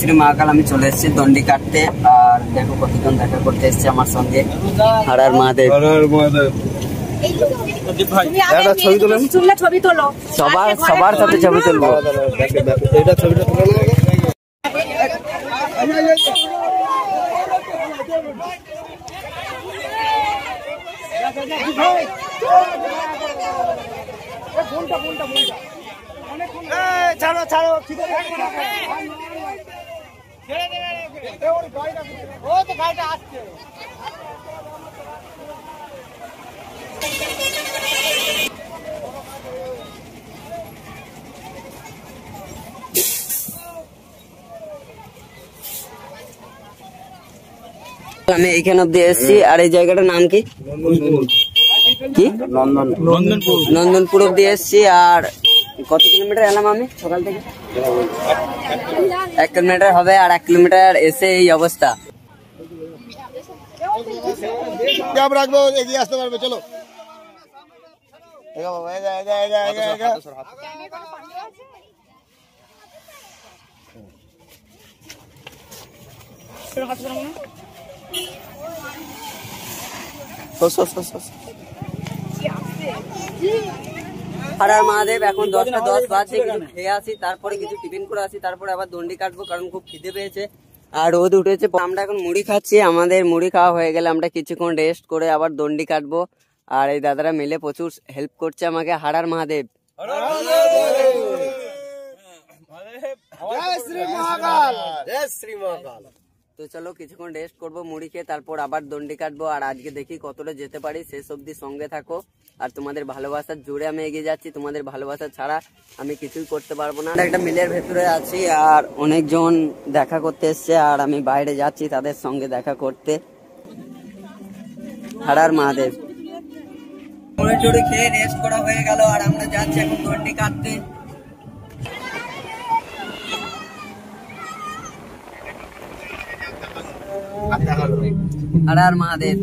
শ্রী মহাকাল আমি চলে এসেছি দণ্ডি কাটতে। আর দেখো কতজন দেখা করতে এসছে আমার সঙ্গে। হর হর মহাদেব। ছবি তোলো, সবার সাথে ছবি তুলবো। ছাড়ো ছাড়ো গাড়িটা আসছে। আমি এইখানে অব্দি এসেছি। আর এই জায়গাটার নাম কি? নন্দনপুর অব্দি এসেছি। আর কত কিলোমিটার এলাম আমি সকাল থেকে? 1 কিলোমিটার হবে। আর 1 কিলোমিটার এসে এই অবস্থা। রাখবো, এগিয়ে আসতে পারবে। চলো হর হর মহাদেব। এখন 10টা 10 বাজে। কিছু খেয়ে আসি, তারপরে কিছু টিফিন করে আসি, তারপরে আবার দণ্ডি কাটবো, কারণ খুব খিদে পেয়েছে আর রোদ উঠেছে। আমরা এখন মুড়ি খাচ্ছি। আমাদের মুড়ি খাওয়া হয়ে গেলে আমরা কিছুক্ষণ রেস্ট করে আবার দণ্ডি কাটবো। আর এই দাদারা মিলে প্রচুর হেল্প করছে আমাকে। হর হর মহাদেব। তো চলো কিছুক্ষণ রেস্ট করবো মুড়ি খেয়ে, তারপর আবার দণ্ডি কাটবো। আর আজকে দেখি কতটা যেতে পারি, শেষ অব্দি সঙ্গে থাকো। আর তোমাদের ভালোবাসার জোরে আমি এগিয়ে যাচ্ছি। তোমাদের ভালোবাসা ছাড়া আমি কিছুই করতে পারবো না। একটা মিলের ভেতরে আছি আর অনেকজন দেখা করতে এসছে। আর আমি বাইরে যাচ্ছি তাদের সঙ্গে দেখা করতে। হর হর মহাদেব। মুড়ি টুড়ি খেয়ে রেস্ট করা হয়ে গেল। আর আমরা যাচ্ছি এখন দণ্ডি কাটতে। হর হর মহাদেব।